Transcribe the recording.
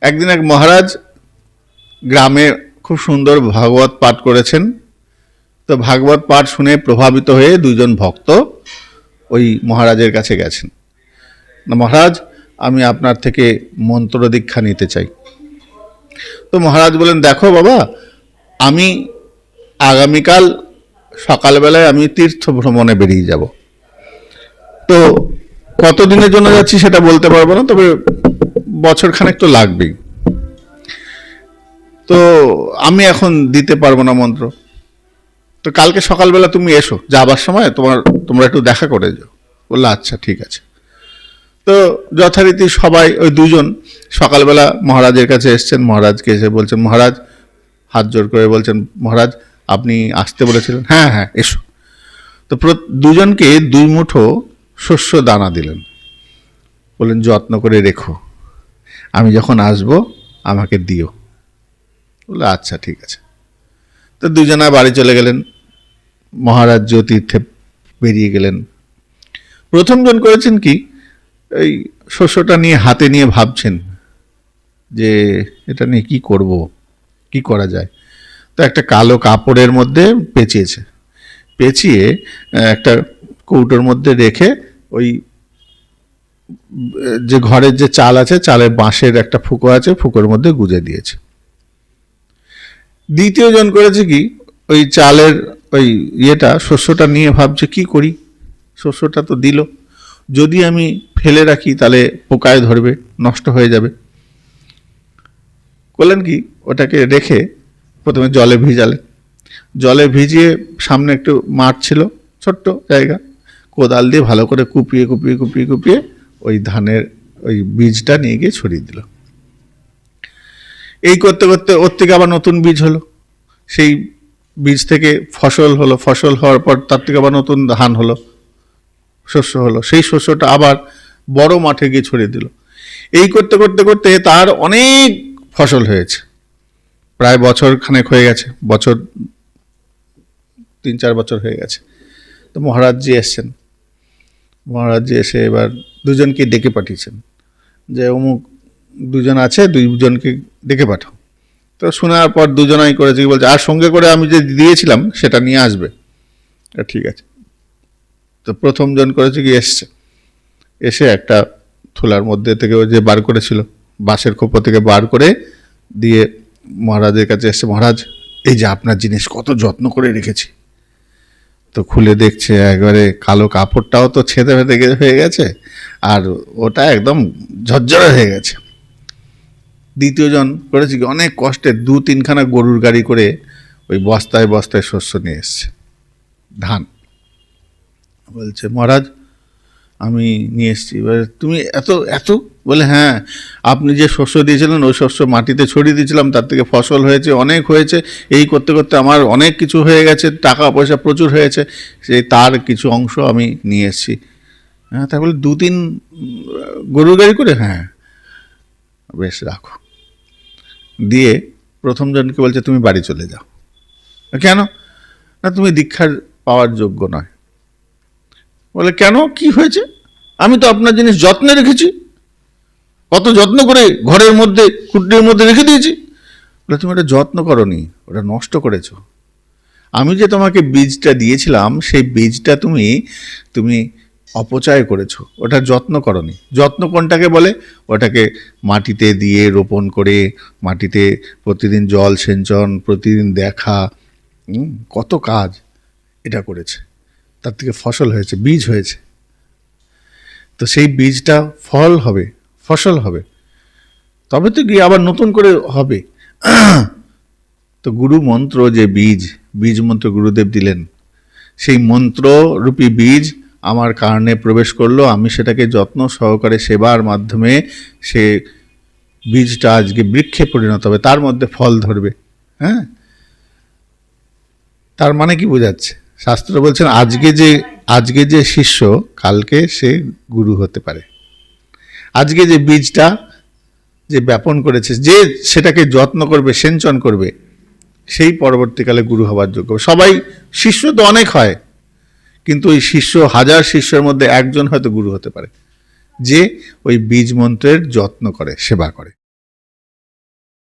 একদিন এক মহারাজ গ্রামে খুব সুন্দর ভাগবত পাঠ করেছেন। তো ভাগবত পাঠ শুনে প্রভাবিত হয়ে দুইজন ভক্ত ওই মহারাজের কাছে গেছেন। মহারাজ, আমি আপনার থেকে মন্ত্র দীক্ষা নিতে চাই। তো মহারাজ বলেন, দেখো বাবা, আমি আগামীকাল সকালবেলায় আমি তীর্থ ভ্রমণে বেরিয়ে যাব। তো কতদিনের জন্য যাচ্ছি সেটা বলতে পারবো না, তবে বছরখানেক তো লাগবেই। তো আমি এখন দিতে পারবো না মন্ত্র। তো কালকে সকালবেলা তুমি এসো, যাবার সময় তোমরা একটু দেখা করে যাও। বললো আচ্ছা ঠিক আছে। তো যথারীতি সবাই ওই দুজন সকালবেলা মহারাজের কাছে এসছেন। মহারাজকে এসে বলছেন, মহারাজ হাত জোর করে বলছেন, মহারাজ আপনি আসতে বলেছিলেন, হ্যাঁ হ্যাঁ এসো। তো দুজনকে 2 মুঠো শস্য দানা দিলেন, বললেন যত্ন করে রেখো, আমি যখন আসব আমাকে দিও। বললো আচ্ছা ঠিক আছে। তো দুজনা বাড়ি চলে গেলেন। মহারাজ তীর্থে বেরিয়ে গেলেন। প্রথমজন করেছেন কি, এই শস্যটা নিয়ে হাতে নিয়ে ভাবছেন যে এটা নিয়ে কি করব, কি করা যায়। তো একটা কালো কাপড়ের মধ্যে পেঁচিয়ে একটা কৌটোর মধ্যে রেখে ওই যে ঘরের যে চাল আছে, চালের বাঁশের একটা ফুঁকো আছে, ফুঁকোর মধ্যে গুজে দিয়েছে। দ্বিতীয় জন করেছে কি, ওই চালের ওই শস্যটা নিয়ে ভাবছে কি করি, শস্যটা তো দিল, যদি আমি ফেলে রাখি তাহলে পোকায় ধরবে, নষ্ট হয়ে যাবে। করলেন কি, ওটাকে রেখে প্রথমে জলে ভিজালেন। জলে ভিজিয়ে সামনে একটু মাঠ ছিল, ছোট্ট জায়গা, কোদাল দিয়ে ভালো করে কুপিয়ে ওই ধানের ওই বীজটা নিয়ে গিয়ে ছড়িয়ে দিল। এই করতে করতে ওর থেকে আবার নতুন বীজ হলো, সেই বীজ থেকে ফসল হলো, ফসল হওয়ার পর তার থেকে আবার নতুন ধান হলো, শস্য হলো। সেই শস্যটা আবার বড় মাঠে গিয়ে ছড়িয়ে দিল। এই করতে করতে করতে তার অনেক ফসল হয়েছে, প্রায় বছর খানেক হয়ে গেছে, 3-4 বছর হয়ে গেছে। তো মহারাজজি এসছেন। মহারাজজি এসে এবার দুজনকে ডেকে পাঠিয়েছেন যে অমুক দুজন আছে, 2জনকে ডেকে পাঠাও। তো শোনার পর দুজনাই করেছে কি, বলছে আর সঙ্গে করে আমি যে দিয়েছিলাম সেটা নিয়ে আসবে। ঠিক আছে। তো প্রথমজন করেছে কি, এসে একটা থোলার মধ্যে থেকে ওই যে বার করেছিল বাঁশের খোপো থেকে বার করে দিয়ে মহারাজের কাছে এসছে, মহারাজ এই যে আপনার জিনিস কত যত্ন করে রেখেছি। তো খুলে দেখছে একবারে কালো কাপড়টাও তো ছেদে হয়ে গেছে, আর ওটা একদম ঝরঝরে হয়ে গেছে। দ্বিতীয়জন করেছে কি, অনেক কষ্টে 2-3খানা গরুর গাড়ি করে ওই বস্তায় বস্তায় শস্য নিয়ে এসছে, ধান। বলছে মহারাজ আমি নিয়ে এসছি। এবার তুমি এত বলে, হ্যাঁ আপনি যে শস্য দিয়েছিলেন ওই শস্য মাটিতে ছড়িয়ে দিয়েছিলাম, তার থেকে ফসল হয়েছে, অনেক হয়েছে। এই করতে করতে আমার অনেক কিছু হয়ে গেছে, টাকা পয়সা প্রচুর হয়েছে, সেই তার কিছু অংশ আমি নিয়ে এসছি। হ্যাঁ তাই বলে 2-3 গরুর গাড়ি করে, হ্যাঁ বেশ রাখো। দিয়ে প্রথমজনকে বলছে তুমি বাড়ি চলে যাও। কেন না, তুমি দীক্ষার পাওয়ার যোগ্য নয়। বলে কেন, কি হয়েছে, আমি তো আপনার জিনিস যত্নে রেখেছি, কত যত্ন করে ঘরের মধ্যে কুটির মধ্যে রেখে দিয়েছি। বলে তুমি ওটা যত্ন করনি, ওটা নষ্ট করেছো। আমি যে তোমাকে বীজটা দিয়েছিলাম সেই বীজটা তুমি অপচয় করেছো, ওটা যত্ন করনি। যত্ন কোনটাকে বলে, ওটাকে মাটিতে দিয়ে রোপণ করে মাটিতে প্রতিদিন জল সেচন, প্রতিদিন দেখা, কত কাজ এটা করেছে, তার থেকে ফসল হয়েছে, বীজ হয়েছে। তো সেই বীজটা ফসল হবে, তবে তো গিয়ে আবার নতুন করে হবে। তো গুরু মন্ত্র যে বীজ মন্ত্র গুরুদেব দিলেন, সেই মন্ত্ররূপী বীজ আমার কারণে প্রবেশ করলো, আমি সেটাকে যত্ন সহকারে সেবার মাধ্যমে সে বীজটা আজকে বৃক্ষে পরিণত হবে, তার মধ্যে ফল ধরবে। হ্যাঁ, তার মানে কি বোঝাচ্ছে, শাস্ত্র বলছেন আজকে যে শিষ্য কালকে সে গুরু হতে পারে। আজকে যে বীজটা যে ব্যাপন করেছে, যে সেটাকে যত্ন করবে, সিঞ্চন করবে, সেই পরবর্তীকালে গুরু হবার যোগ্য। সবাই শিষ্য তো অনেক হয়, কিন্তু ওই 1000 শিষ্যের মধ্যে একজন হয়তো গুরু হতে পারে, যে ওই বীজ মন্ত্রের যত্ন করে, সেবা করে।